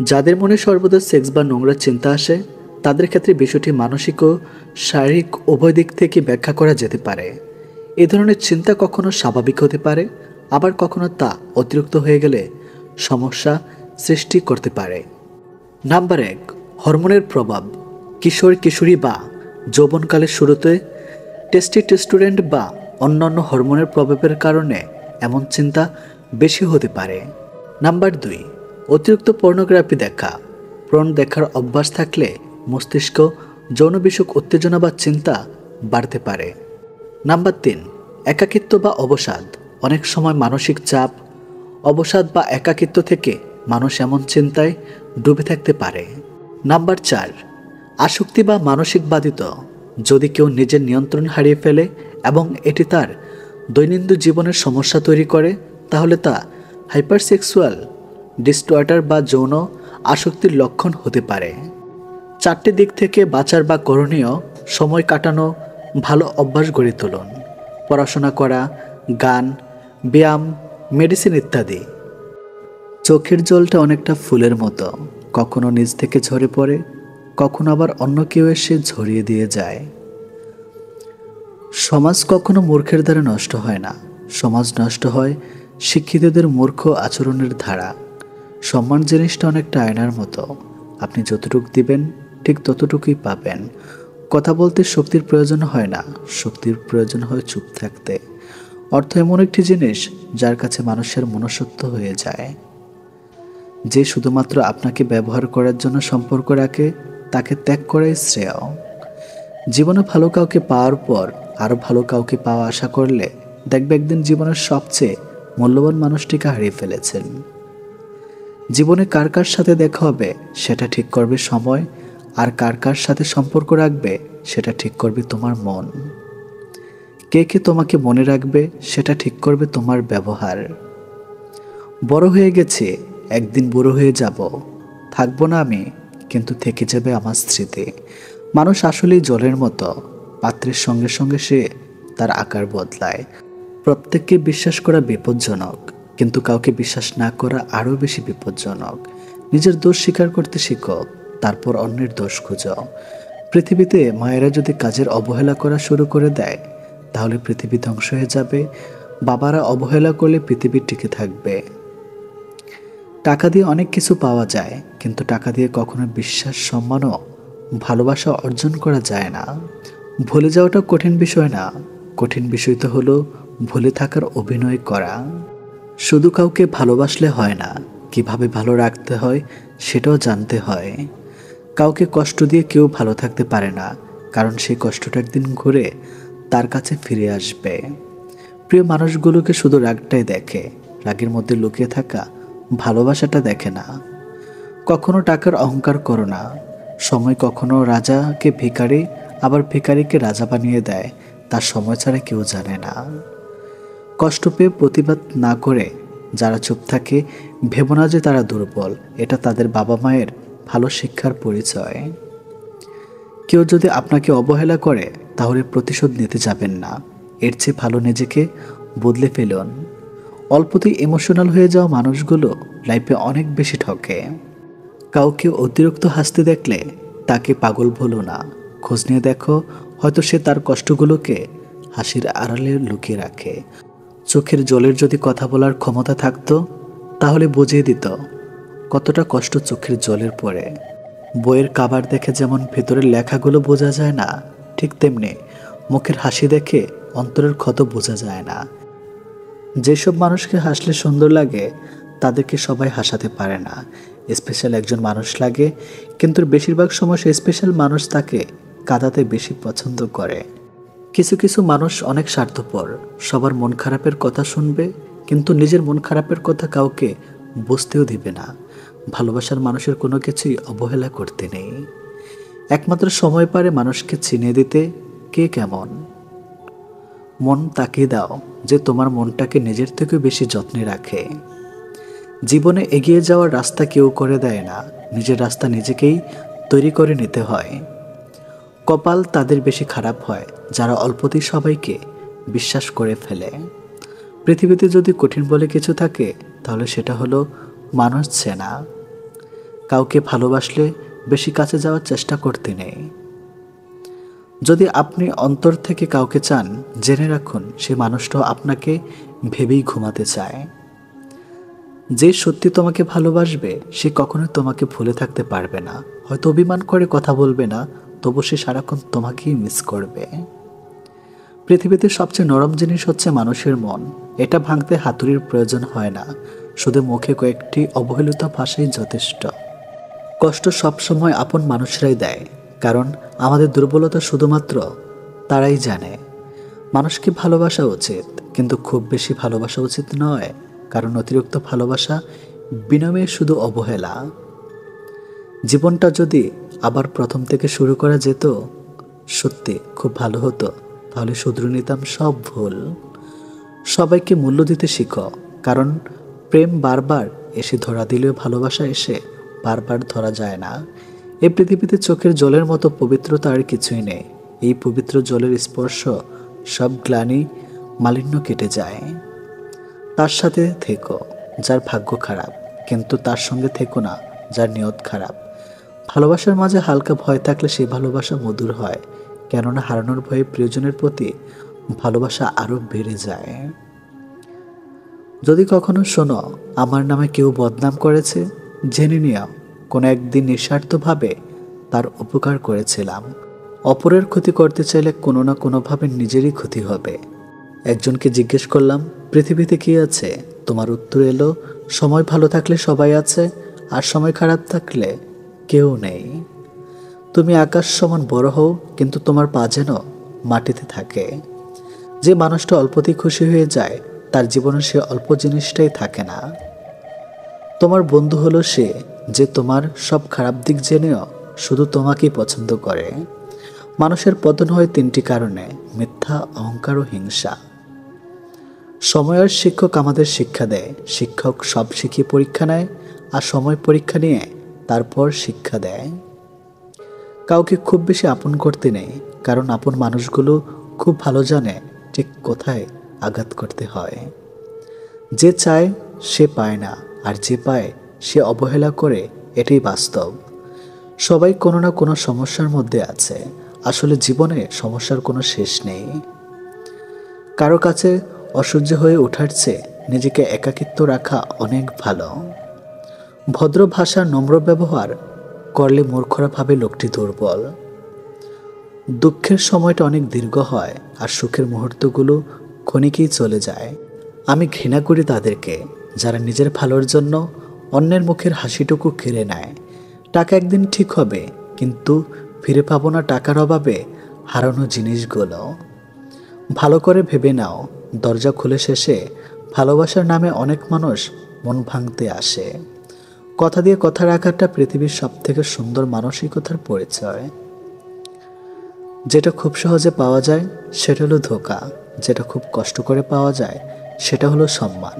যাদের মনে সর্বদা সেক্স বা নোংরা চিন্তা আসে তাদের ক্ষেত্রে বিষয়টি মানসিক ও শারীরিক উভয় দিক থেকে ব্যাখ্যা করা যেতে পারে। এ ধরনের চিন্তা কখনো স্বাভাবিক হতে পারে, আবার কখনো তা অতিরিক্ত হয়ে গেলে সমস্যা সৃষ্টি করতে পারে। নাম্বার 1, হরমোনের প্রভাব। কিশোর কিশোরী বা যৌবনকালের শুরুতে টেস্টোস্টেরন বা অন্যান্য হরমোনের প্রভাবের কারণে এমন চিন্তা বেশি হতে পারে। নাম্বার 2, অতিরিক্ত পর্নোগ্রাফি দেখা। পর্ন দেখার অভ্যাস থাকলে মস্তিষ্ক যৌন বিষয়ক উত্তেজনা বা চিন্তা বাড়তে পারে। নাম্বার 3, একাকিত্ব বা অবসাদ। অনেক সময় মানসিক চাপ, অবসাদ বা একাকিত্ব থেকে মানুষ এমন চিন্তায় ডুবে থাকতে পারে। নাম্বার 4, আসক্তি বা মানসিক বাধিত। যদি কেউ নিজের নিয়ন্ত্রণ হারিয়ে ফেলে এবং এটি তার দৈনন্দিন জীবনের সমস্যা তৈরি করে, তাহলে তা হাইপারসেক্সুয়াল ডিসঅর্ডার বা যৌন আসক্তির লক্ষণ হতে পারে। 4টি দিক থেকে বাঁচার বা করণীয়: সময় কাটানো, ভালো অভ্যাস গড়ে তুলুন, পড়াশোনা করা, গান, ব্যায়াম, মেডিসিন ইত্যাদি। চোখের জলটা অনেকটা ফুলের মতো, কখনো নিজ থেকে ঝরে পড়ে, কখনো আবার অন্য কেউ এসে ঝরিয়ে দিয়ে যায়। সমাজ কখনো মূর্খের দ্বারা নষ্ট হয় না, সমাজ নষ্ট হয় শিক্ষিতদের মূর্খ আচরণের ধারা। সম্মান জিনিসটা অনেকটা আয়নার মতো, আপনি যতটুকু দিবেন ঠিক ততটুকুই পাবেন। কথা বলতে শক্তির প্রয়োজন হয় না, শক্তির প্রয়োজন হয় চুপ থাকতে। অর্থ এমন একটি জিনিস যার কাছে মানুষের মনুষ্যত্ব হয়ে যায়। যে শুধুমাত্র আপনাকে ব্যবহার করার জন্য সম্পর্ক রাখে তাকে ত্যাগ করাই শ্রেয়। জীবনে ভালো কাউকে পাওয়ার পর আরও ভালো কাউকে পাওয়া আশা করলে দেখবে একদিন জীবনের সবচেয়ে মূল্যবান মানুষটিকে হারিয়ে ফেলেছেন। জীবনে কার কার সাথে দেখা হবে সেটা ঠিক করবে সময়, আর কার কার সাথে সম্পর্ক রাখবে সেটা ঠিক করবে তোমার মন। কে কে তোমাকে মনে রাখবে সেটা ঠিক করবে তোমার ব্যবহার। বড় হয়ে গেছে, একদিন বুড়ো হয়ে যাব, থাকবো না আমি, কিন্তু থেকে যাবে আমার স্মৃতি। মানুষ আসলেই জলের মতো, পাত্রের সঙ্গে সঙ্গে সে তার আকার বদলায়। প্রত্যেককে বিশ্বাস করা বিপজ্জনক, কিন্তু কাউকে বিশ্বাস না করা আরও বেশি বিপজ্জনক। নিজের দোষ স্বীকার করতে শিখো, তারপর অন্যের দোষ খুঁজো। পৃথিবীতে মায়েরা যদি কাজের অবহেলা করা শুরু করে দেয় তাহলে পৃথিবী ধ্বংস হয়ে যাবে। বাবারা অবহেলা করলে পৃথিবী টিকে থাকবে। টাকা দিয়ে অনেক কিছু পাওয়া যায়, কিন্তু টাকা দিয়ে কখনো বিশ্বাস, সম্মান ও ভালোবাসা অর্জন করা যায় না। ভুলে যাওয়াটা কঠিন বিষয় না, কঠিন বিষয় তো হলো ভুলে থাকার অভিনয় করা। শুধু কাউকে ভালোবাসলে হয় না, কিভাবে ভালো রাখতে হয় সেটাও জানতে হয়। কাউকে কষ্ট দিয়ে কেউ ভালো থাকতে পারে না, কারণ সেই কষ্টটা একদিন ঘুরে তার কাছে ফিরে আসবে। প্রিয় মানুষগুলোকে শুধু রাগটাই দেখে, রাগের মধ্যে লুকিয়ে থাকা ভালোবাসাটা দেখে না। কখনো টাকার অহংকার করো না। সময় কখনো রাজাকে ভিখারি, আবার ভিখারিকে রাজা বানিয়ে দেয়, তার সময় ছাড়া কেউ জানে না। কষ্ট পেয়ে প্রতিবাদ না করে যারা চুপ থাকে, ভেবো না যে তারা দুর্বল, এটা তাদের বাবা মায়ের ভালো শিক্ষার পরিচয়। কেউ যদি আপনাকে অবহেলা করে তাহলে প্রতিশোধ নিতে যাবেন না, এর চেয়ে ভালো নিজেকে বদলে ফেলুন। অল্পতেই ইমোশনাল হয়ে যাওয়া মানুষগুলো লাইফে অনেক বেশি ঠকে। কাউকে অতিরিক্ত হাসতে দেখলে তাকে পাগল বলো না, খোঁজ নিয়ে দেখো, হয়তো সে তার কষ্টগুলোকে হাসির আড়ালে লুকিয়ে রাখে। চোখের জলের যদি কথা বলার ক্ষমতা থাকতো তাহলে বুঝিয়ে দিত কতটা কষ্ট চোখের জলের পরে। বইয়ের কাভার দেখে যেমন ভেতরের লেখাগুলো বোঝা যায় না, ঠিক তেমনি মুখের হাসি দেখে অন্তরের ক্ষত বোঝা যায় না। যেসব মানুষকে হাসলে সুন্দর লাগে তাদেরকে সবাই হাসাতে পারে না। স্পেশাল একজন মানুষ লাগে, কিন্তু বেশিরভাগ সময় সে স্পেশাল মানুষ তাকে কাঁদাতে বেশি পছন্দ করে। কিছু কিছু মানুষ অনেক স্বার্থপর, সবার মন খারাপের কথা শুনবে, কিন্তু নিজের মন খারাপের কথা কাউকে বুঝতেও দিবে না। ভালোবাসার মানুষের কোনো কিছুই অবহেলা করতে নেই। একমাত্র সময় পারে মানুষকে চিনিয়ে দিতে কে কেমন। মন তাকিয়ে দাও যে তোমার মনটাকে নিজের থেকে বেশি যত্নে রাখে। জীবনে এগিয়ে যাওয়ার রাস্তা কেউ করে দেয় না, নিজের রাস্তা নিজেকেই তৈরি করে নিতে হয়। কপাল তাদের বেশি খারাপ হয় যারা অল্পতেই সবাইকে বিশ্বাস করে ফেলে। পৃথিবীতে যদি কঠিন বলে কিছু থাকে তাহলে সেটা হলো মানুষ চেনা। কাউকে ভালোবাসলে বেশি কাছে যাওয়ার চেষ্টা করতে নেই। যদি আপনি অন্তর থেকে কাউকে চান, জেনে রাখুন সে মানুষটাও আপনাকে ভেবেই ঘুমাতে চায়। যে সত্যি তোমাকে ভালোবাসবে সে কখনোই তোমাকে ভুলে থাকতে পারবে না। হয়তো অভিমান করে কথা বলবে না, তবু সে সারাক্ষণ তোমাকেই মিস করবে। পৃথিবীতে সবচেয়ে নরম জিনিস হচ্ছে মানুষের মন। এটা ভাঙতে হাতুড়ির প্রয়োজন হয় না, শুধু মুখে কয়েকটি অবহেলিত ভাষাই যথেষ্ট। কষ্ট সবসময় আপন মানুষরাই দেয়, কারণ আমাদের দুর্বলতা শুধুমাত্র তারাই জানে। মানুষকে ভালোবাসা উচিত, কিন্তু খুব বেশি ভালোবাসা উচিত নয়, কারণ অতিরিক্ত ভালোবাসা বিনিময়ে শুধু অবহেলা। জীবনটা যদি আবার প্রথম থেকে শুরু করা যেত, সত্যি খুব ভালো হতো। তাহলে শুধরে নিতাম সব ভুল। সবাইকে মূল্য দিতে শিখো, কারণ প্রেম বারবার এসে ধরা দিলেও ভালোবাসা এসে বারবার ধরা যায় না। এই পৃথিবীতে চোখের জলের মতো পবিত্রতা আর কিছুই নেই। এই পবিত্র জলের স্পর্শ সব গ্লানি মালিন্য কেটে যায়। তার সাথে থেকো যার ভাগ্য খারাপ, কিন্তু তার সঙ্গে থেকো না যার নিয়ত খারাপ। ভালোবাসার মাঝে হালকা ভয় থাকলে সেই ভালোবাসা মধুর হয়, কেননা হারানোর ভয়ে প্রিয়জনের প্রতি ভালোবাসা আরও বেড়ে যায়। যদি কখনো শোনো আমার নামে কেউ বদনাম করেছে, জেনে নিও কোনো একদিন নিঃস্বার্থভাবে তার উপকার করেছিলাম। অপরের ক্ষতি করতে চাইলে কোনো না কোনোভাবে নিজেরই ক্ষতি হবে। একজনকে জিজ্ঞেস করলাম, পৃথিবীতে কি আছে? তোমার উত্তর এলো, সময় ভালো থাকলে সবাই আছে, আর সময় খারাপ থাকলে কেউ নেই। তুমি আকাশ সমান বড় হও, কিন্তু তোমার পা যেন মাটিতে থাকে। যে মানুষটা অল্পতেই খুশি হয়ে যায়, তার জীবনে সে অল্প জিনিসটাই থাকে না। তোমার বন্ধু হলো সে যে তোমার সব খারাপ দিক জেনেও শুধু তোমাকেই পছন্দ করে। মানুষের পতন হয় তিনটি কারণে: মিথ্যা, অহংকার ও হিংসা। সময়ের শিক্ষক আমাদের শিক্ষা দেয়। শিক্ষক সব শিখিয়ে পরীক্ষা নেয়, আর সময় পরীক্ষা নিয়ে তারপর শিক্ষা দেয়। কাউকে খুব বেশি আপন করতে নেই, কারণ আপন মানুষগুলো খুব ভালো জানে ঠিক কোথায় আঘাত করতে হয়। যে চায় সে পায় না, আর যে পায় সে অবহেলা করে, এটাই বাস্তব। সবাই কোনো না কোনো সমস্যার মধ্যে আছে। আসলে জীবনে সমস্যার কোনো শেষ নেই। কারো কাছে অসহ্য হয়ে ওঠার চেয়ে নিজেকে একাকিত্ব রাখা অনেক ভালো। ভদ্র ভাষার নম্র ব্যবহার করলে মূর্খরা ভাবে লোকটি দুর্বল। দুঃখের সময়টা অনেক দীর্ঘ হয়, আর সুখের মুহূর্তগুলো ক্ষণিকেই চলে যায়। আমি ঘৃণা করি তাদেরকে যারা নিজের ভালোর জন্য অন্যের মুখের হাসিটুকু কেড়ে নেয়। টাকা একদিন ঠিক হবে, কিন্তু ফিরে পাবো না টাকার অভাবে হারানো জিনিসগুলো। ভালো করে ভেবে নাও, দরজা খুলে শেষে ভালোবাসার নামে অনেক মানুষ মন ভাঙতে আসে। কথা দিয়ে কথা রাখাটা পৃথিবীর সবথেকে সুন্দর মানসিকতার পরিচয়। যেটা খুব সহজে পাওয়া যায় সেটা হলো ধোঁকা, যেটা খুব কষ্ট করে পাওয়া যায় সেটা হলো সম্মান,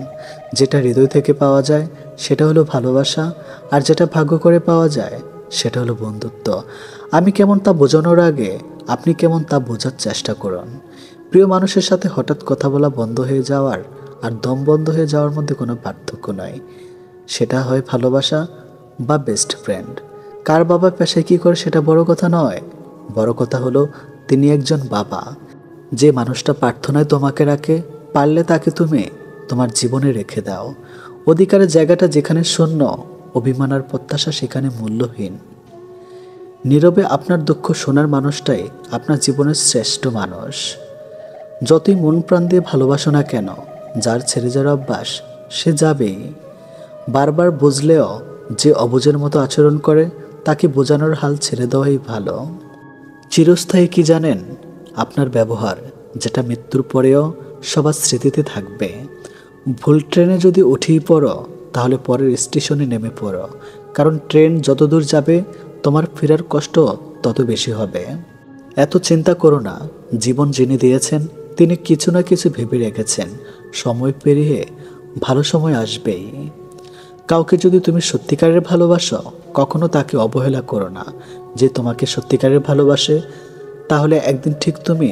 যেটা হৃদয় থেকে পাওয়া যায় সেটা হলো ভালোবাসা, আর যেটা ভাগ্য করে পাওয়া যায় সেটা হলো বন্ধুত্ব। আমি কেমন তা বোঝানোর আগে আপনি কেমন তা বোঝার চেষ্টা করুন। প্রিয় মানুষের সাথে হঠাৎ কথা বলা বন্ধ হয়ে যাওয়ার আর দম বন্ধ হয়ে যাওয়ার মধ্যে কোনো পার্থক্য নয়। সেটা হয় ভালোবাসা বা বেস্ট ফ্রেন্ড। কার বাবা পেশায় কী করে সেটা বড় কথা নয়, বড় কথা হলো তিনি একজন বাবা। যে মানুষটা প্রার্থনায় তোমাকে রাখে, পারলে তাকে তুমি তোমার জীবনে রেখে দাও। অধিকারের জায়গাটা যেখানে শূন্য, অভিমান আর প্রত্যাশা সেখানে মূল্যহীন। নীরবে আপনার দুঃখ শোনার মানুষটাই আপনার জীবনের শ্রেষ্ঠ মানুষ। যতই মন প্রাণ দিয়ে ভালোবাসো না কেন, যার ছেড়ে যাওয়ার অভ্যাস সে যাবেই। বারবার বুঝলেও যে অবুঝের মতো আচরণ করে, তাকে বোঝানোর হাল ছেড়ে দেওয়াই ভালো। চিরস্থায়ী কি জানেন? আপনার ব্যবহার, যেটা মৃত্যুর পরেও সবার স্মৃতিতে থাকবে। ভুল ট্রেনে যদি উঠেই পড়ো, তাহলে পরের স্টেশনে নেমে পড়ো, কারণ ট্রেন যত দূর যাবে তোমার ফেরার কষ্ট তত বেশি হবে। এত চিন্তা করো না, জীবন যিনি দিয়েছেন তিনি কিছু না কিছু ভেবে রেখেছেন। সময় পেরিয়ে ভালো সময় আসবেই। কাউকে যদি তুমি সত্যিকারের ভালোবাসো, কখনো তাকে অবহেলা করো না। যে তোমাকে সত্যিকারের ভালোবাসে, তাহলে একদিন ঠিক তুমি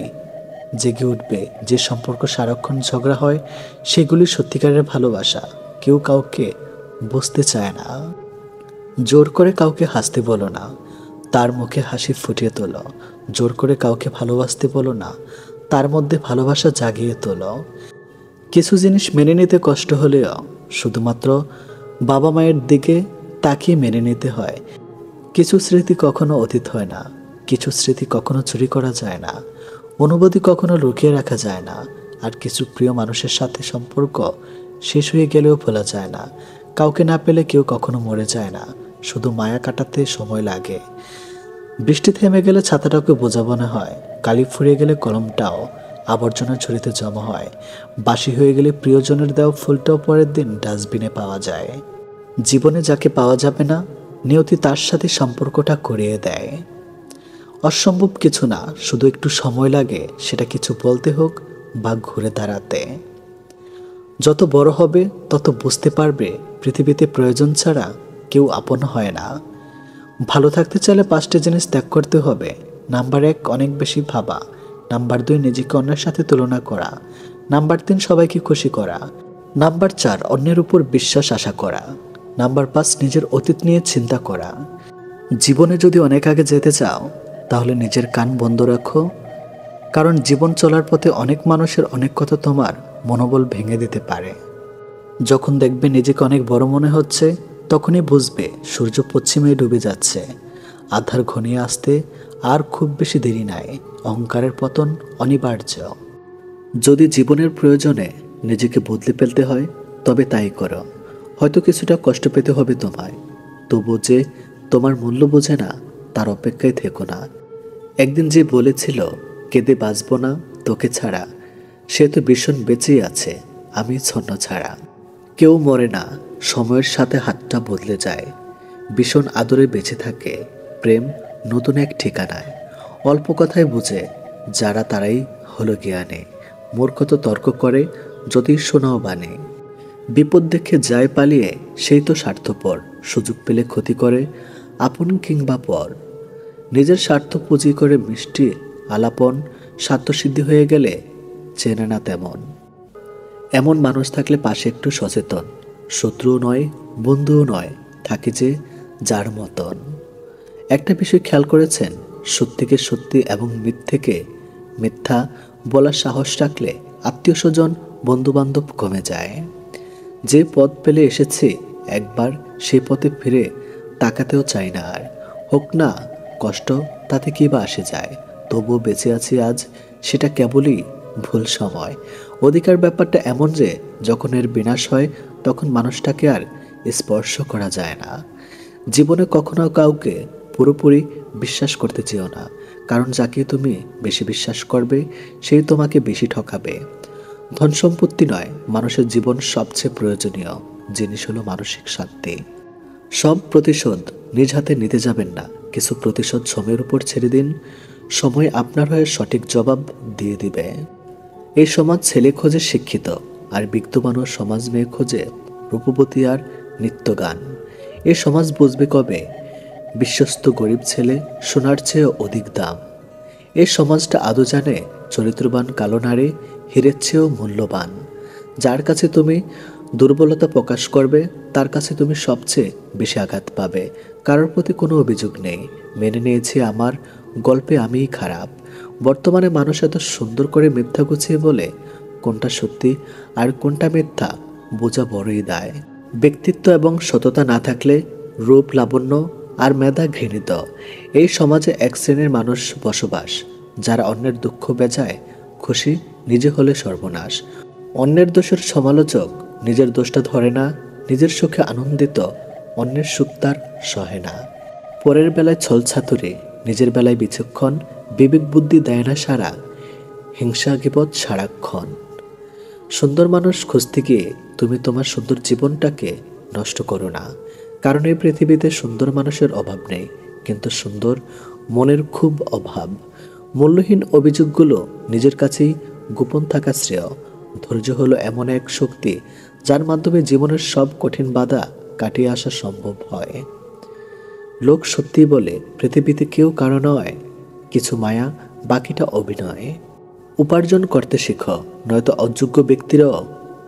জেগে উঠবে। যে সম্পর্ক সারাক্ষণ ঝগড়া হয়, সেগুলি সত্যিকারের ভালোবাসা। কেউ কাউকে বুঝতে চায় না। জোর করে কাউকে হাসতে বলো না, তার মুখে হাসি ফুটিয়ে তোলো। জোর করে কাউকে ভালোবাসতে বলো না, তার মধ্যে ভালোবাসা জাগিয়ে তোলো। কিছু জিনিস মেনে নিতে কষ্ট হলেও শুধুমাত্র বাবা মায়ের দিকে তাকিয়ে মেনে নিতে হয়। কিছু স্মৃতি কখনো অতীত হয় না, কিছু স্মৃতি কখনো চুরি করা যায় না, অনুভূতি কখনো লুকিয়ে রাখা যায় না। আর কিছু প্রিয় মানুষের সাথে সম্পর্ক শেষ হয়ে গেলেও ভোলা যায় না। কাউকে না পেলে কেউ কখনো মরে যায় না, শুধু মায়া কাটাতে সময় লাগে। বৃষ্টি থেমে গেলে ছাতাটাকে বোঝা মনে হয়, কালি ফুরিয়ে গেলে কলমটাও আবর্জনার ঝুড়িতে জমা হয়। বাসি হয়ে গেলে প্রিয়জনের দেওয়া ফুলটাও পরের দিন ডাস্টবিনে পাওয়া যায়। জীবনে যাকে পাওয়া যাবে না, নিয়তি তার সাথে সম্পর্কটা করিয়ে দেয়। অসম্ভব কিছু না, শুধু একটু সময় লাগে সেটা কিছু বলতে হোক বা ঘুরে দাঁড়াতে। যত বড় হবে তত বুঝতে পারবে পৃথিবীতে প্রয়োজন ছাড়া কেউ আপন হয় না। ভালো থাকতে চাইলে 5টি জিনিস ত্যাগ করতে হবে। নাম্বার 1, অনেক বেশি ভাবা। নাম্বার 2, নিজেকে অন্যের সাথে তুলনা করা। নাম্বার 3, সবাইকে খুশি করা। নাম্বার 4, অন্যের উপর বিশ্বাস আশা করা। নাম্বার 5, নিজের অতীত নিয়ে চিন্তা করা। জীবনে যদি অনেক আগে যেতে চাও তাহলে নিজের কান বন্ধ রাখো, কারণ জীবন চলার পথে অনেক মানুষের অনেক কথা তোমার মনোবল ভেঙে দিতে পারে। যখন দেখবে নিজেকে অনেক বড় মনে হচ্ছে, তখনই বুঝবে সূর্য পশ্চিমে ডুবে যাচ্ছে। আধার ঘনিয়ে আসতে আর খুব বেশি দেরি নাই। অহংকারের পতন অনিবার্য। যদি জীবনের প্রয়োজনে নিজেকে বদলে ফেলতে হয় তবে তাই করো। হয়তো কিছুটা কষ্ট পেতে হবে তোমায়, তবু যে তোমার মূল্য বোঝে না তার অপেক্ষায় থেকো না। একদিন যে বলেছিল কেঁদে বাঁচব না তোকে ছাড়া, সে তো ভীষণ বেঁচেই আছে আমি ছন্ন ছাড়া। কেউ মরে না, সময়ের সাথে হাতটা বদলে যায়। ভীষণ আদরে বেঁচে থাকে প্রেম নতুন এক ঠিকানায়। অল্প কথায় বুঝে যারা তারাই হলো জ্ঞানে। মূর্খত তর্ক করে যদি শোনাও বানে। বিপদ দেখে যায় পালিয়ে সেই তো স্বার্থপর। সুযোগ পেলে ক্ষতি করে আপন কিংবা পর। নিজের স্বার্থ পুঁজি করে মিষ্টি আলাপন, স্বার্থসিদ্ধি হয়ে গেলে চেনে না তেমন। এমন মানুষ থাকলে পাশে একটু সচেতন, শত্রুও নয় বন্ধুও নয়, থাকে যে যার মতন। একটা বিষয় খেয়াল করেছেন, সত্যিকে সত্যি এবং মিথ্যেকে মিথ্যা বলার সাহস রাখলে আত্মীয় স্বজন বন্ধুবান্ধব কমে যায়। যে পথ পেলে এসেছি একবার সেই পথে ফিরে তাকাতেও চাই না আর। হোক না কষ্ট, তাতে কি বা আসে যায়। তবুও বেঁচে আছি আজ, সেটা কেবলই ভুল সময়। অধিকার ব্যাপারটা এমন যে যখন এর বিনাশ হয় তখন মানুষটাকে আর স্পর্শ করা যায় না। জীবনে কখনো কাউকে পুরোপুরি বিশ্বাস করতে চেও না, কারণ যাকে তুমি বেশি বিশ্বাস করবে সেই তোমাকে বেশি ঠকাবে। ধন সম্পত্তি নয়, মানুষের জীবন সবচেয়ে প্রয়োজনীয় জিনিস হলো মানসিক শান্তি। সব প্রতিশোধ নিজ হাতে নিতে যাবেন না, কিছু প্রতিশোধ সময়ের উপর ছেড়ে দিন। সময় আপনার হয়ে সঠিক জবাব দিয়ে দিবে। এই সমাজ ছেলে খোঁজে শিক্ষিত, আর বিদ্যমান সমাজ মেয়ে খোঁজে রূপবতী আর নিত্যগান। এ সমাজ বুঝবে কবে বিশ্বস্ত গরিব ছেলে সোনার চেয়ে অধিক দাম। এই সমাজটা আদৌ জানে চরিত্রবান কালো নারী হীরের চেয়েও মূল্যবান। যার কাছে তুমি দুর্বলতা প্রকাশ করবে তার কাছে তুমি সবচেয়ে বেশি আঘাত পাবে। কারোর প্রতি কোনো অভিযোগ নেই, মেনে নিয়েছি আমার গল্পে আমিই খারাপ। বর্তমানে মানুষ এত সুন্দর করে মিথ্যা গুছিয়ে বলে, কোনটা সত্যি আর কোনটা মিথ্যা বোঝা বড়ই দায়। ব্যক্তিত্ব এবং সততা না থাকলে রূপ লাবণ্য আর মেধা ঘৃণিত। এই সমাজে এক শ্রেণীর মানুষ বসবাস, যারা অন্যের দুঃখ বেজায় খুশি, নিজে হলে সর্বনাশ। অন্যের দোষের সমালোচক নিজের দোষটা ধরে না, নিজের সুখে আনন্দিত অন্যের সুখ তার সহে না। পরের বেলায় ছলছাতুরে, নিজের বেলায় বিচক্ষণ, বিবেক বুদ্ধি দেয় না সারা, হিংসা গিবত সারাক্ষণ। সুন্দর মানুষ খুঁজতে গিয়ে তুমি তোমার সুন্দর জীবনটাকে নষ্ট করো না, কারণ এই পৃথিবীতে সুন্দর মানুষের অভাব নেই, কিন্তু সুন্দর মনের খুব অভাব। মূল্যহীন অভিযোগগুলো নিজের কাছেই গোপন থাকা শ্রেয়। ধৈর্য হলো এমন এক শক্তি যার মাধ্যমে জীবনের সব কঠিন বাধা কাটিয়ে আসা সম্ভব হয়। লোক সত্যি বলে পৃথিবীতে কেউ কারো নয়, কিছু মায়া বাকিটা অভিনয়। উপার্জন করতে শিখো, নয়তো অযোগ্য ব্যক্তিরাও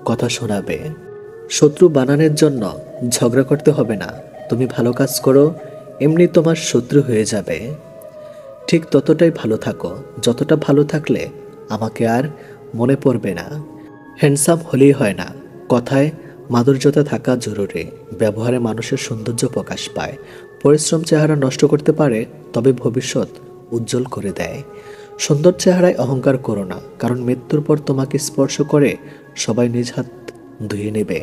কথা শোনাবে। শত্রু বানানোর জন্য ঝগড়া করতে হবে না, তুমি ভালো কাজ করো, এমনি তোমার শত্রু হয়ে যাবে। ঠিক ততটাই ভালো থাকো যতটা ভালো থাকলে আমাকে আর মনে পড়বে না। হ্যান্ডসাম হলেই হয় না, কথায় মাধুর্যতা থাকা জরুরি। ব্যবহারে মানুষের সৌন্দর্য প্রকাশ পায়। পরিশ্রম চেহারা নষ্ট করতে পারে, তবে ভবিষ্যৎ উজ্জ্বল করে দেয়। সুন্দর চেহারায় অহংকার করো না, কারণ মৃত্যুর পর তোমাকে স্পর্শ করে সবাই নিজ হাত ধুয়ে নেবে।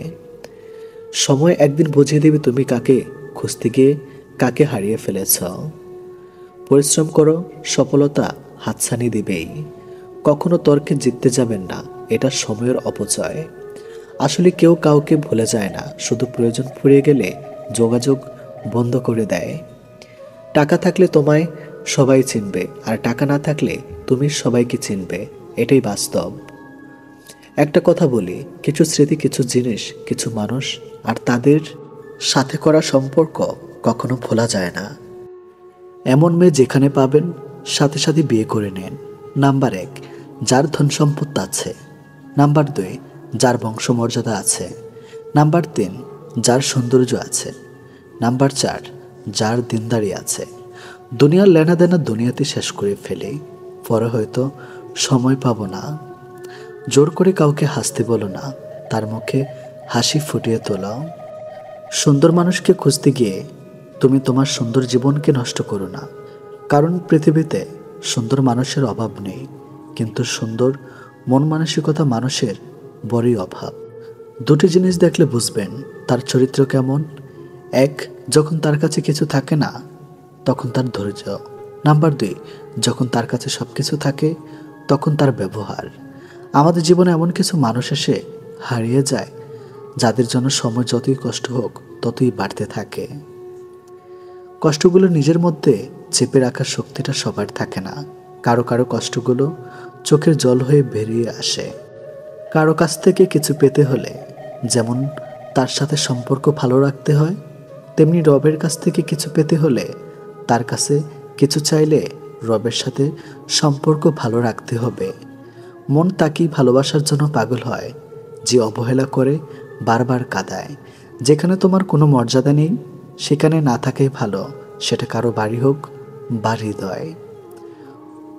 সময় একদিন বুঝিয়ে দেবে তুমি কাকে খুঁজতে গিয়ে কাকে হারিয়ে ফেলেছ। পরিশ্রম করো, সফলতা হাতছানি দিবেই। কখনো তর্কে জিততে যাবেন না, এটা সময়ের অপচয়। আসলে কেউ কাউকে ভুলে যায় না, শুধু প্রয়োজন ফুরিয়ে গেলে যোগাযোগ বন্ধ করে দেয়। টাকা থাকলে তোমায় সবাই চিনবে, আর টাকা না থাকলে তুমি সবাইকে চিনবে, এটাই বাস্তব। একটা কথা বলি, কিছু স্মৃতি, কিছু জিনিস, কিছু মানুষ আর তাদের সাথে করা সম্পর্ক কখনো ভোলা যায় না। এমন মেয়ে যেখানে পাবেন সাথে সাথে বিয়ে করে নেন। নাম্বার 1, যার ধন সম্পদ আছে। নাম্বার 2, যার বংশমর্যাদা আছে। নাম্বার 3, যার সৌন্দর্য আছে। নাম্বার 4, যার দিনদারি আছে। দুনিয়ার লেনাদেনা দুনিয়াতে শেষ করে ফেলে, পরে হয়তো সময় পাবো না। জোর করে কাউকে হাসতে বলো না, তার মুখে হাসি ফুটিয়ে তোলো। সুন্দর মানুষকে খুঁজতে গিয়ে তুমি তোমার সুন্দর জীবনকে নষ্ট করো না, কারণ পৃথিবীতে সুন্দর মানুষের অভাব নেই, কিন্তু সুন্দর মন মানসিকতা মানুষের বড়ই অভাব। দুটি জিনিস দেখলে বুঝবেন তার চরিত্র কেমন। 1, যখন তার কাছে কিছু থাকে না তখন তার ধৈর্য। নাম্বার 2, যখন তার কাছে সব কিছু থাকে তখন তার ব্যবহার। আমাদের জীবনে এমন কিছু মানুষ এসে হারিয়ে যায় যাদের জন্য সময় যতই কষ্ট হোক ততই বাড়তে থাকে। কষ্টগুলো নিজের মধ্যে চেপে রাখার শক্তিটা সবার থাকে না। কারো কারো কষ্টগুলো চোখের জল হয়ে বেরিয়ে আসে। কারো কাছ থেকে কিছু পেতে হলে যেমন তার সাথে সম্পর্ক ভালো রাখতে হয়, তেমনি রবের কাছ থেকে কিছু পেতে হলে তার কাছে কিছু চাইলে রবের সাথে সম্পর্ক ভালো রাখতে হবে। মন তাকেই ভালোবাসার জন্য পাগল হয় যে অবহেলা করে, বারবার কাঁদায়। যেখানে তোমার কোনো মর্যাদা নেই সেখানে না থাকাই ভালো, সেটা কারো বাড়ি হোক বা হৃদয়।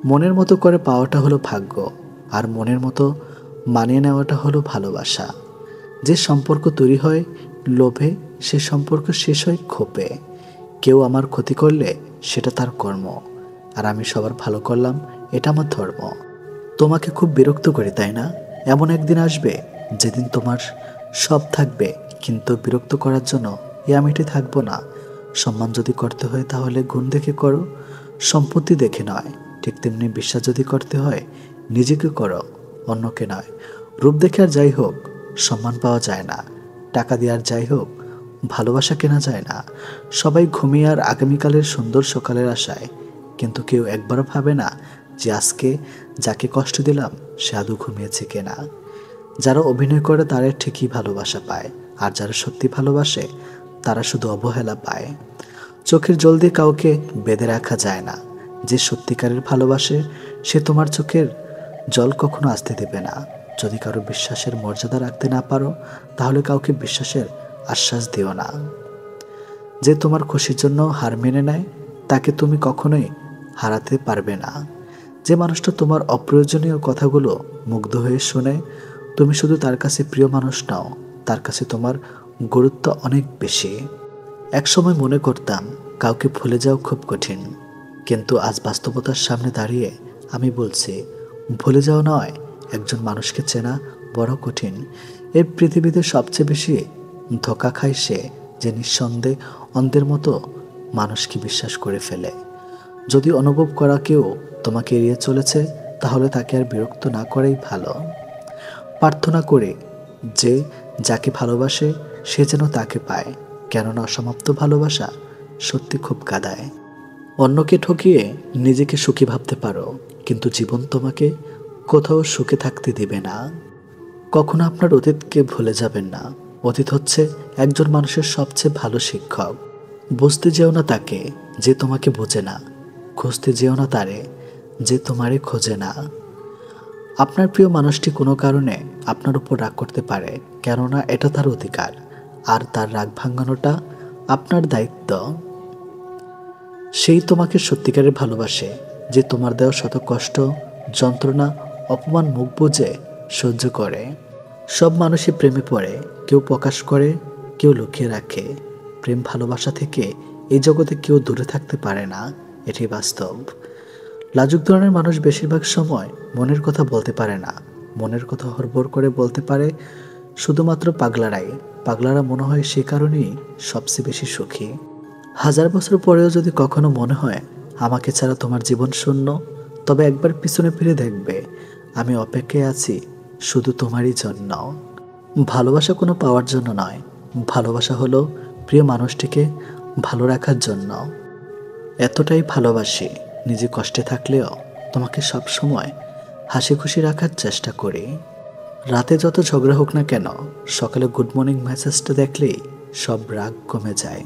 মনের মতো করে পাওয়াটা হলো ভাগ্য, আর মনের মতো মানিয়ে নেওয়াটা হলো ভালোবাসা। যে সম্পর্ক তৈরি হয় লোভে, সে সম্পর্ক শেষ হয় ক্ষোভে। কেউ আমার ক্ষতি করলে সেটা তার কর্ম, আর আমি সবার ভালো করলাম এটা আমার ধর্ম। তোমাকে খুব বিরক্ত করি তাই না? এমন একদিন আসবে যেদিন তোমার সব থাকবে, কিন্তু বিরক্ত করার জন্য আমিটি থাকবো না। সম্মান যদি করতে হয় তাহলে গুণ দেখে করো, সম্পত্তি দেখে নয়। ঠিক তেমনি বিশ্বাস যদি করতে হয় নিজেকে করো, অন্যকে নয়। রূপ দেখে আর যাই হোক সম্মান পাওয়া যায় না, টাকা দিয়ে আর যাই হোক ভালোবাসা কেনা যায় না। সবাই ঘুমিয়ে আর আগামীকালের সুন্দর সকালের আশায়, কিন্তু কেউ একবারও ভাবে না যে আজকে যাকে কষ্ট দিলাম সে আদৌ ঘুমিয়েছে কিনা। যারা অভিনয় করে তারা ঠিকই ভালোবাসা পায়, আর যারা সত্যি ভালোবাসে তারা শুধু অবহেলা পায়। চোখের জল দিয়ে কাউকে বেঁধে রাখা যায় না। যে সত্যিকারের ভালোবাসে সে তোমার চোখের জল কখনো আসতে দেবে না। যদি কারো বিশ্বাসের মর্যাদা রাখতে না পারো তাহলে কাউকে বিশ্বাসের আশ্বাস দিও না। যে তোমার খুশির জন্য হার মেনে নেয় তাকে তুমি কখনোই হারাতে পারবে না। যে মানুষটা তোমার অপ্রয়োজনীয় কথাগুলো মুগ্ধ হয়ে শোনে, তুমি শুধু তার কাছে প্রিয় মানুষ নাও, তার কাছে তোমার গুরুত্ব অনেক বেশি। একসময় মনে করতাম কাউকে ভুলে যাওয়া খুব কঠিন, কিন্তু আজ বাস্তবতার সামনে দাঁড়িয়ে আমি বলছি ভুলে যাওয়া নয়, একজন মানুষকে চেনা বড় কঠিন। এই পৃথিবীতে সবচেয়ে বেশি ধোঁকা খায় সে যে নিঃসন্দেহে অন্ধের মতো মানুষকে বিশ্বাস করে ফেলে। যদি অনুভব করা কেউ তোমাকে এড়িয়ে চলেছে তাহলে তাকে আর বিরক্ত না করাই ভালো। প্রার্থনা করে যে যাকে ভালোবাসে সে যেন তাকে পায়, কেননা অসমাপ্ত ভালোবাসা সত্যি খুব কাঁদায়। অন্যকে ঠকিয়ে নিজেকে সুখী ভাবতে পারো, কিন্তু জীবন তোমাকে কোথাও সুখে থাকতে দিবে না। কখনো আপনার অতীতকে ভুলে যাবেন না। অতীত হচ্ছে একজন মানুষের সবচেয়ে ভালো শিক্ষক। বুঝতে যেও না তাকে যে তোমাকে বোঝে না, খুঁজতে যেও না তারে যে তোমারে খোঁজে না। আপনার প্রিয় মানুষটি কোনো কারণে আপনার উপর রাগ করতে পারে, কেননা এটা তার অধিকার, আর তার রাগ ভাঙানোটা আপনার দায়িত্ব। সেই তোমাকে সত্যিকারের ভালোবাসে, যে তোমার দেওয়া শত কষ্ট, যন্ত্রণা, অপমান মুখ বুজে সহ্য করে। সব মানুষই প্রেমে পড়ে, কেউ প্রকাশ করে, কেউ লুকিয়ে রাখে। প্রেম ভালোবাসা থেকে এই জগতে কেউ দূরে থাকতে পারে না, এটি বাস্তব। লাজুক ধরনের মানুষ বেশিরভাগ সময় মনের কথা বলতে পারে না। মনের কথা হড়বড় করে বলতে পারে শুধুমাত্র পাগলারাই। পাগলারা মনে হয় সে কারণেই সবচেয়ে বেশি সুখী। 1000 বছর পরেও যদি কখনো মনে হয় আমাকে ছাড়া তোমার জীবন শূন্য, তবে একবার পিছনে ফিরে দেখবে আমি অপেক্ষায় আছি শুধু তোমারই জন্য। ভালোবাসা কোনো পাওয়ার জন্য নয়, ভালোবাসা হলো প্রিয় মানুষটিকে ভালো রাখার জন্য। এতটাই ভালোবাসি, নিজে কষ্টে থাকলেও তোমাকে সব সময় হাসি খুশি রাখার চেষ্টা করি। রাতে যত ঝগড়া হোক না কেন, সকালে গুড মর্নিং মেসেজটা দেখলেই সব রাগ কমে যায়।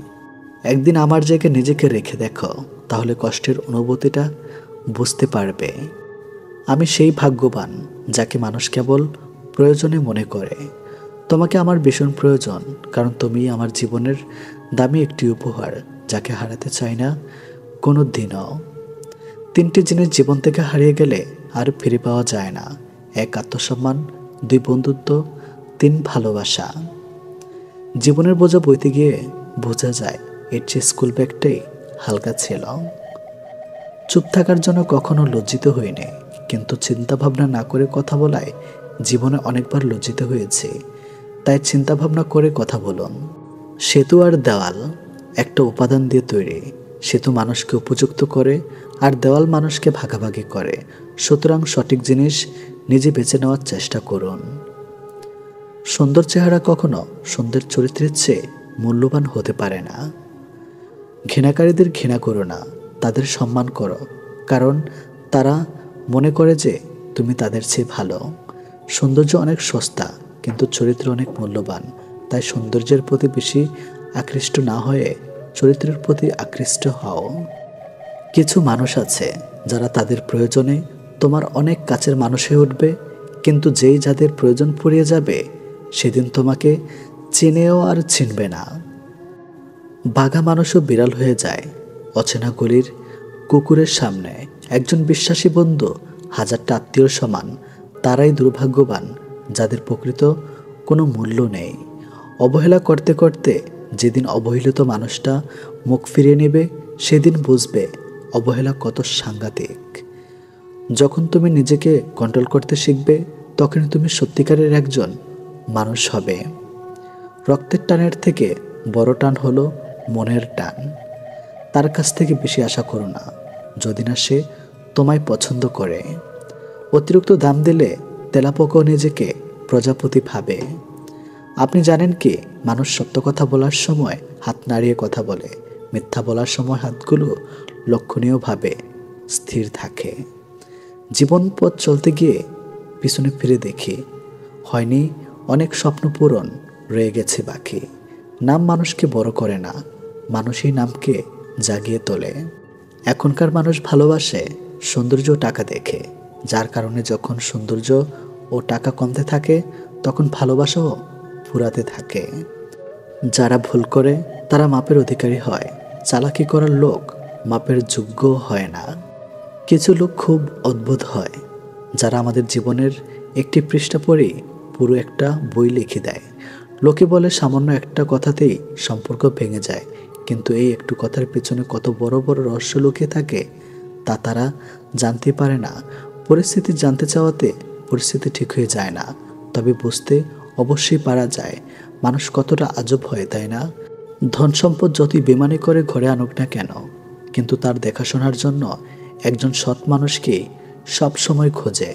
একদিন আমার জায়গায় নিজেকে রেখে দেখো, তাহলে কষ্টের অনুভূতিটা বুঝতে পারবে। আমি সেই ভাগ্যবান যাকে মানুষ কেবল প্রয়োজনে মনে করে। তোমাকে আমার ভীষণ প্রয়োজন, কারণ তুমি আমার জীবনের দামি একটি উপহার, যাকে হারাতে চাই না কোনো দিনও। 3টি জিনিস জীবন থেকে হারিয়ে গেলে আর ফিরে পাওয়া যায় না: 1 আত্মসম্মান, 2 বন্ধুত্ব, 3 ভালোবাসা। জীবনের বোঝা বইতে গিয়ে বোঝা যায় এর চেয়ে স্কুল ব্যাগটাই হালকা ছিল। চুপ থাকার জন্য কখনো লজ্জিত হইনি, কিন্তু চিন্তা ভাবনা না করে কথা বলায় জীবনে অনেকবার লজ্জিত হয়েছে। তাই চিন্তা ভাবনা করে কথা বলুন। সেতু আর দেওয়াল একটা উপাদান দিয়ে তৈরি। সেতু মানুষকে উপযুক্ত করে, আর দেওয়াল মানুষকে ভাগাভাগি করে। সুতরাং সঠিক জিনিস নিজে বেছে নেওয়ার চেষ্টা করুন। সুন্দর চেহারা কখনো সুন্দর চরিত্রের চেয়ে মূল্যবান হতে পারে না। ঘৃণাকারীদের ঘৃণা করো না, তাদের সম্মান করো, কারণ তারা মনে করে যে তুমি তাদের চেয়ে ভালো। সৌন্দর্য অনেক সস্তা, কিন্তু চরিত্র অনেক মূল্যবান। তাই সৌন্দর্যের প্রতি বেশি আকৃষ্ট না হয়ে চরিত্রের প্রতি আকৃষ্ট হও। কিছু মানুষ আছে যারা তাদের প্রয়োজনে তোমার অনেক কাছের মানুষ হয়ে উঠবে, কিন্তু যেই যাদের প্রয়োজন ফুরিয়ে যাবে সেদিন তোমাকে চিনেও আর চিনবে না। বাঘা মানুষও বিড়াল হয়ে যায় অচেনা গলির কুকুরের সামনে। একজন বিশ্বাসী বন্ধু 1000টা আত্মীয়র সমান। তারাই দুর্ভাগ্যবান যাদের প্রকৃত কোনো মূল্য নেই। অবহেলা করতে করতে যেদিন অবহেলিত মানুষটা মুখ ফিরিয়ে নেবে, সেদিন বুঝবে অবহেলা কত সাংঘাতিক। যখন তুমি নিজেকে কন্ট্রোল করতে শিখবে, তখনই তুমি সত্যিকারের একজন মানুষ হবে। রক্তের টানের থেকে বড় টান হলো মনের টান। তার কাছ থেকে বেশি আশা করো না, যদি না সে তোমায় পছন্দ করে। অতিরিক্ত দাম দিলে তেলাপোকাও নিজেকে প্রজাপতি ভাবে। আপনি জানেন কি, মানুষ সত্য কথা বলার সময় হাত নাড়িয়ে কথা বলে, মিথ্যা বলার সময় হাতগুলো লক্ষণীয়ভাবে স্থির থাকে। জীবন পথ চলতে গিয়ে পিছনে ফিরে দেখি হয়নি অনেক স্বপ্ন পূরণ, রয়ে গেছে বাকি। নাম মানুষকে বড় করে না, মানুষই নামকে জাগিয়ে তোলে। এখনকার মানুষ ভালোবাসে সৌন্দর্য ও টাকা দেখে, যার কারণে যখন সৌন্দর্য ও টাকা কমতে থাকে তখন ভালোবাসাও ফুরাতে থাকে। যারা ভুল করে তারা মাপের অধিকারী হয়, চালাকি করার লোক মাপের যোগ্য হয় না। কিছু লোক খুব অদ্ভুত হয়, যারা আমাদের জীবনের একটি পৃষ্ঠা পড়েই পুরো একটা বই লিখে দেয়। লোকে বলে সামান্য একটা কথাতেই সম্পর্ক ভেঙে যায়, কিন্তু এই একটু কথার পেছনে কত বড় বড় রহস্য লুকিয়ে থাকে তা তারা জানতে পারে না। পরিস্থিতি জানতে চাওয়াতে পরিস্থিতি ঠিক হয়ে যায় না, তবে বুঝতে অবশ্যই পারা যায় মানুষ কতটা আজব হয়, তাই না? ধন সম্পদ যতই বেমানি করে ঘরে আনুক না কেন, কিন্তু তার দেখাশোনার জন্য একজন সৎ মানুষকে সব সময় খোঁজে।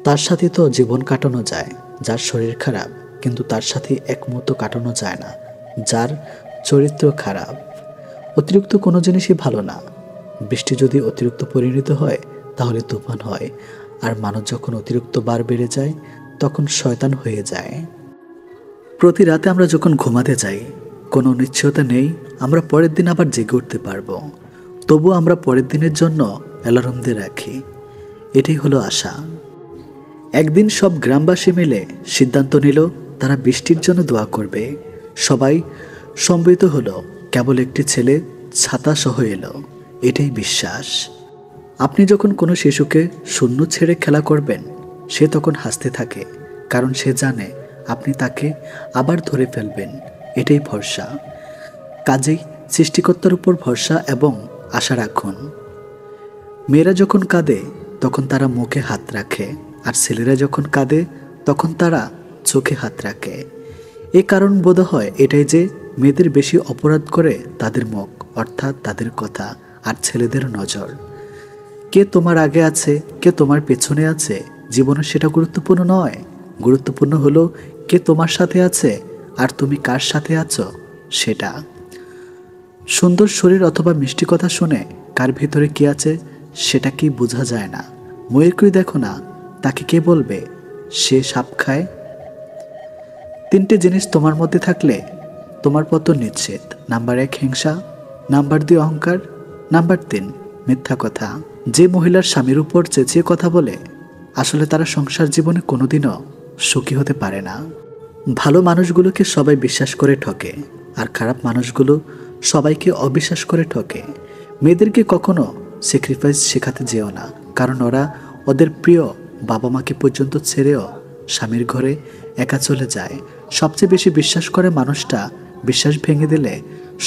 তার সাথে তো জীবন কাটানো যায় যার শরীর খারাপ, কিন্তু তার সাথে এক মুহূর্ত কাটানো যায় না যার চরিত্র খারাপ। অতিরিক্ত কোনো জিনিসই ভালো না। বৃষ্টি যদি অতিরিক্ত পরিণত হয় তাহলে তুফান হয়, আর মানুষ যখন অতিরিক্ত বার বেড়ে যায় তখন শয়তান হয়ে যায়। প্রতি রাতে আমরা যখন ঘুমাতে যাই, কোনো নিশ্চয়তা নেই আমরা পরের দিন আবার জেগে উঠতে পারবো। তবু আমরা পরের দিনের জন্য অ্যালার্ম দিয়ে রাখি। এটাই হলো আশা। একদিন সব গ্রামবাসী মিলে সিদ্ধান্ত নিল তারা বৃষ্টির জন্য দোয়া করবে। সবাই সম্মিলিত হলো কেবল একটি ছেলে ছাতা সহ এলো, এটাই বিশ্বাস। আপনি যখন কোনো শিশুকে শূন্য ছেড়ে খেলা করবেন, সে তখন হাসতে থাকে, কারণ সে জানে আপনি তাকে আবার ধরে ফেলবেন, এটাই ভরসা। কাজেই সৃষ্টিকর্তার উপর ভরসা এবং আশা রাখুন। মেয়েরা যখন কাঁদে তখন তারা মুখে হাত রাখে, আর ছেলেরা যখন কাঁদে তখন তারা চোখে হাত রাখে। এই কারণ বোধ হয় এটাই যে মেয়েদের বেশি অপরাধ করে তাদের মুখ, অর্থাৎ তাদের কথা, আর ছেলেদের নজর। কে তোমার আগে আছে, কে তোমার পেছনে আছে, জীবনে সেটা গুরুত্বপূর্ণ নয়। গুরুত্বপূর্ণ হলো কে তোমার সাথে আছে আর তুমি কার সাথে আছো সেটা। সুন্দর শরীর অথবা মিষ্টি কথা শুনে কার ভিতরে কি আছে সেটা কি বোঝা যায় না। ময়ূরকে দেখো না, তাকে কে বলবে সে সাপ খায়? 3টে জিনিস তোমার মধ্যে থাকলে তোমার পতন নিশ্চিত। নাম্বার 1 হিংসা, নাম্বার 2 অহংকার, নাম্বার 3 মিথ্যা কথা। যে মহিলার স্বামীর উপর চেঁচিয়ে কথা বলে, আসলে তারা সংসার জীবনে কোনোদিনও সুখী হতে পারে না। ভালো মানুষগুলোকে সবাই বিশ্বাস করে ঠকে, আর খারাপ মানুষগুলো সবাইকে অবিশ্বাস করে ঠকে। মেয়েদেরকে কখনো স্যাক্রিফাইস শেখাতে যেও না, কারণ ওরা ওদের প্রিয় বাবা মাকে পর্যন্ত ছেড়েও স্বামীর ঘরে একা চলে যায়। সবচেয়ে বেশি বিশ্বাস করে মানুষটা বিশ্বাস ভেঙে দিলে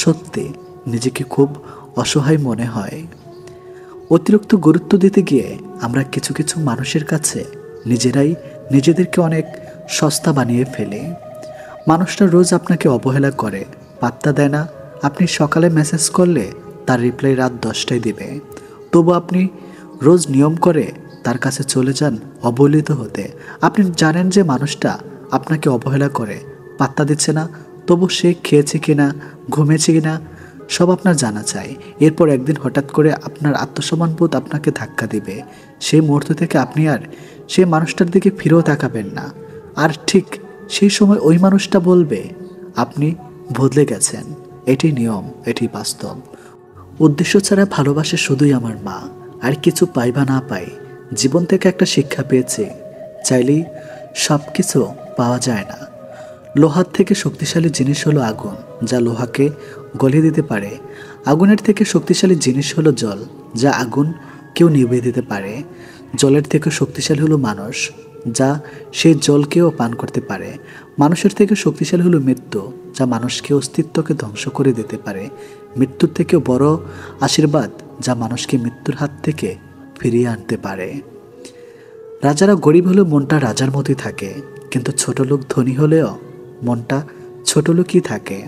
সত্যি নিজেকে খুব অসহায় মনে হয়। অতিরিক্ত গুরুত্ব দিতে গিয়ে আমরা কিছু কিছু মানুষের কাছে নিজেরাই নিজেদেরকে অনেক সস্তা বানিয়ে ফেলি। মানুষটা রোজ আপনাকে অবহেলা করে, পাত্তা দেয় না। আপনি সকালে মেসেজ করলে তার রিপ্লাই রাত 10টায় দিবে, তবু আপনি রোজ নিয়ম করে তার কাছে চলে যান অবহেলিত হতে। আপনি জানেন যে মানুষটা আপনাকে অবহেলা করে, পাত্তা দিচ্ছে না, তবু সে খেয়েছে কিনা, ঘুমিয়েছে কিনা সব আপনার জানা চাই। এরপর একদিন হঠাৎ করে আপনার আত্মসম্মানবোধ আপনাকে ধাক্কা দিবে। সেই মুহূর্ত থেকে আপনি আর সেই মানুষটার দিকে ফিরেও তাকাবেন না। আর ঠিক সেই সময় ওই মানুষটা বলবে আপনি বদলে গেছেন। এটি নিয়ম, এটি বাস্তব। উদ্দেশ্য ছাড়া ভালোবাসে শুধুই আমার মা। আর কিছু পাই বা না পাই, জীবন থেকে একটা শিক্ষা পেয়েছে, চাইলেই সব কিছু পাওয়া যায় না। লোহার থেকে শক্তিশালী জিনিস হলো আগুন, যা লোহাকে গলিয়ে দিতে পারে। আগুনের থেকে শক্তিশালী জিনিস হলো জল, যা আগুন কেউ নিভিয়ে দিতে পারে। জলের থেকে শক্তিশালী হলো মানুষ, যা সেই জলকেও পান করতে পারে। মানুষের থেকে শক্তিশালী হলো মৃত্যু, যা মানুষকে অস্তিত্বকে ধ্বংস করে দিতে পারে। মৃত্যুর থেকেও বড় আশীর্বাদ, যা মানুষকে মৃত্যুর হাত থেকে ফিরিয়ে আনতে পারে। রাজারা গরিব হলেও মনটা রাজার মতোই থাকে, কিন্তু ছোট লোক ধনী হলেও মনটা ছোট লোকই থাকে।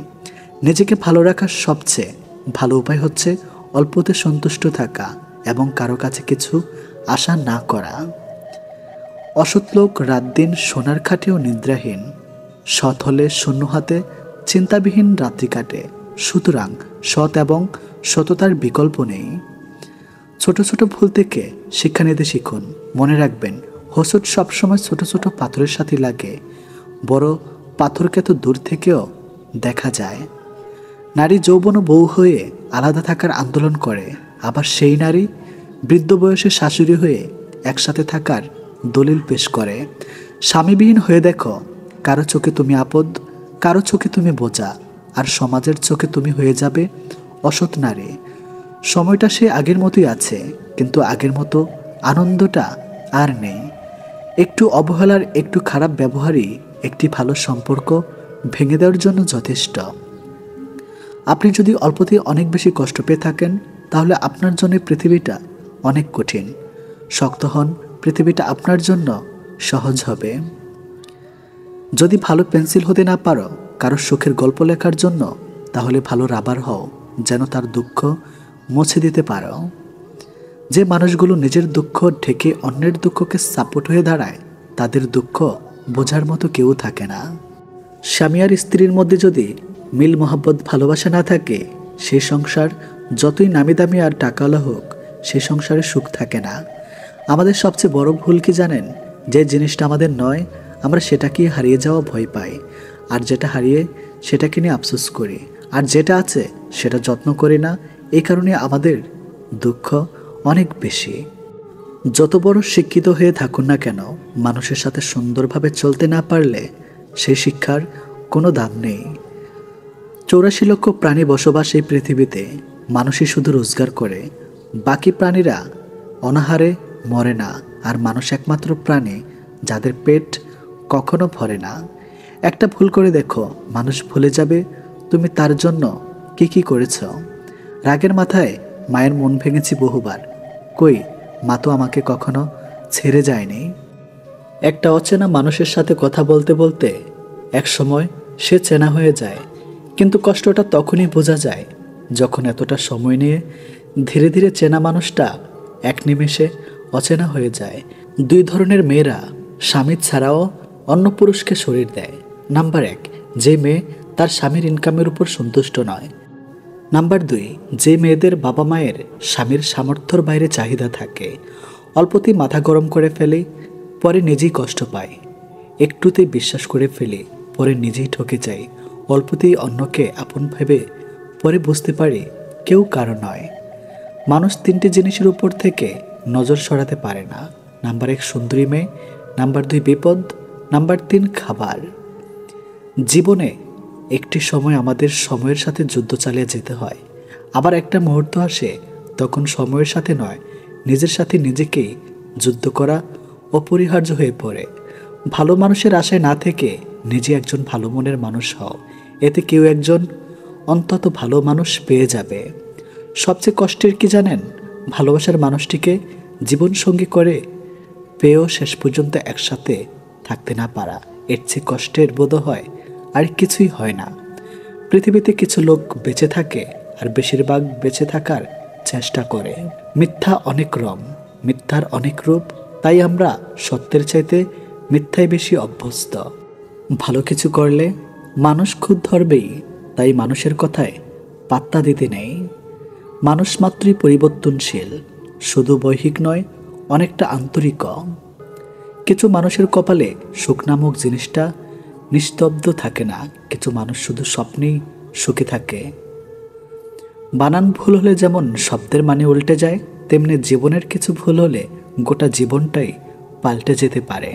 নিজেকে ভালো রাখার সবচেয়ে ভালো উপায় হচ্ছে অল্পতে সন্তুষ্ট থাকা এবং কারো কাছে কিছু আশা না করা। অসৎ লোক রাত দিন সোনার খাটেও নিদ্রাহীন, সৎ হলে শূন্য হাতে চিন্তাবিহীন রাত্রি কাটে। সুতরাং সৎ এবং সততার বিকল্প নেই। ছোট ছোট ভুল থেকে শিক্ষা নিতে শিখুন। মনে রাখবেন, হোঁচট সবসময় ছোট ছোট পাথরের সাথে লাগে, বড় পাথরকে তো দূর থেকেও দেখা যায়। নারী যৌবন ও বউ হয়ে আলাদা থাকার আন্দোলন করে, আবার সেই নারী বৃদ্ধ বয়সে শাশুড়ি হয়ে একসাথে থাকার দলিল পেশ করে। স্বামীবিহীন হয়ে দেখো, কারো চোখে তুমি আপদ, কারো চোখে তুমি বোঝা, আর সমাজের চোখে তুমি হয়ে যাবে অসৎ নারী। সময়টা সে আগের মতোই আছে, কিন্তু আগের মতো আনন্দটা আর নেই। একটু অবহেলার, একটু খারাপ ব্যবহারই একটি ভালো সম্পর্ক ভেঙে দেওয়ার জন্য যথেষ্ট। আপনি যদি অল্পতেই অনেক বেশি কষ্ট পেয়ে থাকেন, তাহলে আপনার জন্য পৃথিবীটা অনেক কঠিন। শক্ত হন, পৃথিবীটা আপনার জন্য সহজ হবে। যদি ভালো পেন্সিল হতে না পারো কারো সুখের গল্প লেখার জন্য, তাহলে ভালো রাবার হও, যেন তার দুঃখ মুছে দিতে পারো। যে মানুষগুলো নিজের দুঃখ ঢেকে অন্যের দুঃখকে সাপোর্ট হয়ে দাঁড়ায়, তাদের দুঃখ বোঝার মতো কেউ থাকে না। স্বামী আর স্ত্রীর মধ্যে যদি মিল মহব্বত ভালোবাসা না থাকে, সেই সংসার যতই নামি দামি আর টাকাওয়ালা হোক, সেই সংসারে সুখ থাকে না। আমাদের সবচেয়ে বড় ভুল কি জানেন? যে জিনিসটা আমাদের নয়, আমরা সেটাকে হারিয়ে যাওয়া ভয় পাই, আর যেটা হারিয়ে সেটাকে নিয়ে আফসোস করি, আর যেটা আছে সেটা যত্ন করি না। এই কারণে আমাদের দুঃখ অনেক বেশি। যত বড় শিক্ষিত হয়ে থাকুন না কেন, মানুষের সাথে সুন্দরভাবে চলতে না পারলে সেই শিক্ষার কোনো দাম নেই। 84 লক্ষ প্রাণী বসবাস এই পৃথিবীতে। মানুষই শুধু রোজগার করে, বাকি প্রাণীরা অনাহারে মরে না। আর মানুষ একমাত্র প্রাণী যাদের পেট কখনো ভরে না। একটা ভুল করে দেখো, মানুষ ভুলে যাবে তুমি তার জন্য কি কি করেছ। রাগের মাথায় মায়ের মন ভেঙেছি বহুবার, কই মা তো আমাকে কখনো ছেড়ে যায়নি। একটা অচেনা মানুষের সাথে কথা বলতে বলতে এক সময় সে চেনা হয়ে যায়, কিন্তু কষ্টটা তখনই বোঝা যায় যখন এতটা সময় নিয়ে ধীরে ধীরে চেনা মানুষটা এক নিমেষে অচেনা হয়ে যায়। 2 ধরনের মেয়েরা স্বামী ছাড়াও অন্য পুরুষকে শরীর দেয়। নাম্বার 1, যে মেয়ে তার স্বামীর ইনকামের উপর সন্তুষ্ট নয়। নাম্বার 2, যে মেয়েদের বাবা মায়ের স্বামীর সামর্থ্যর বাইরে চাহিদা থাকে। অল্পতেই মাথা গরম করে ফেলে, পরে নিজেই কষ্ট পায়। একটুতেই বিশ্বাস করে ফেলে, পরে নিজেই ঠকে যায়। অল্পতেই অন্যকে আপন ভেবে পরে বুঝতে পারে কেউ কারো নয়। মানুষ 3টে জিনিসের উপর থেকে নজর সরাতে পারে না। নাম্বার 1 সুন্দরী মেয়ে, নাম্বার 2 বিপদ, নাম্বার 3 খাবার। জীবনে একটি সময় আমাদের সময়ের সাথে যুদ্ধ চালিয়ে যেতে হয়। আবার একটা মুহূর্ত আসে তখন সময়ের সাথে নয়, নিজের সাথে নিজেকেই যুদ্ধ করা অপরিহার্য হয়ে পড়ে। ভালো মানুষের আশায় না থেকে নিজে একজন ভালো মনের মানুষ হও, এতে কেউ একজন অন্তত ভালো মানুষ পেয়ে যাবে। সবচেয়ে কষ্টের কি জানেন? ভালোবাসার মানুষটিকে জীবনসঙ্গী করে পেয়েও শেষ পর্যন্ত একসাথে থাকতে না পারা। এর চেয়ে কষ্টের বোধ হয় আর কিছুই হয় না। পৃথিবীতে কিছু লোক বেঁচে থাকে আর বেশিরভাগ বেঁচে থাকার চেষ্টা করে। মিথ্যা অনেক রং, মিথ্যার অনেক রূপ, তাই আমরা সত্যের চাইতে মিথ্যায় বেশি অভ্যস্ত। ভালো কিছু করলে মানুষ খুদ ধরবেই, তাই মানুষের কথায় পাত্তা দিতে নেই। মানুষ মাত্রই পরিবর্তনশীল, শুধু বৈহিক নয়, অনেকটা আন্তরিক। কিছু মানুষের কপালে সুখ নামক জিনিসটা নিস্তব্ধ থাকে না, কিছু মানুষ শুধু স্বপ্নেই সুখী থাকে। বানান ভুল হলে যেমন শব্দের মানে উল্টে যায়, তেমনি জীবনের কিছু ভুল হলে গোটা জীবনটাই পাল্টে যেতে পারে।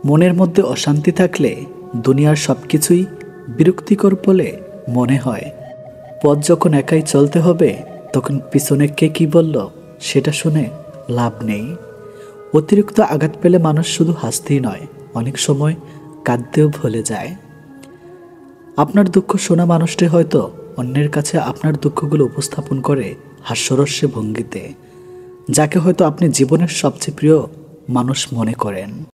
মনের মধ্যে অশান্তি থাকলে দুনিয়ার সব কিছুই বিরক্তিকর বলে মনে হয়। পথ যখন একাই চলতে হবে, তখন পিছনে কে কি বলল সেটা শুনে লাভ নেই। অতিরিক্ত আঘাত পেলে মানুষ শুধু হাসতেই নয়, অনেক সময় কাঁদতেও ভুলে যায়। আপনার দুঃখ শোনা মানুষটি হয়তো অন্যের কাছে আপনার দুঃখগুলো উপস্থাপন করে হাস্যরস্যে ভঙ্গিতে, যাকে হয়তো আপনি জীবনের সবচেয়ে প্রিয় মানুষ মনে করেন।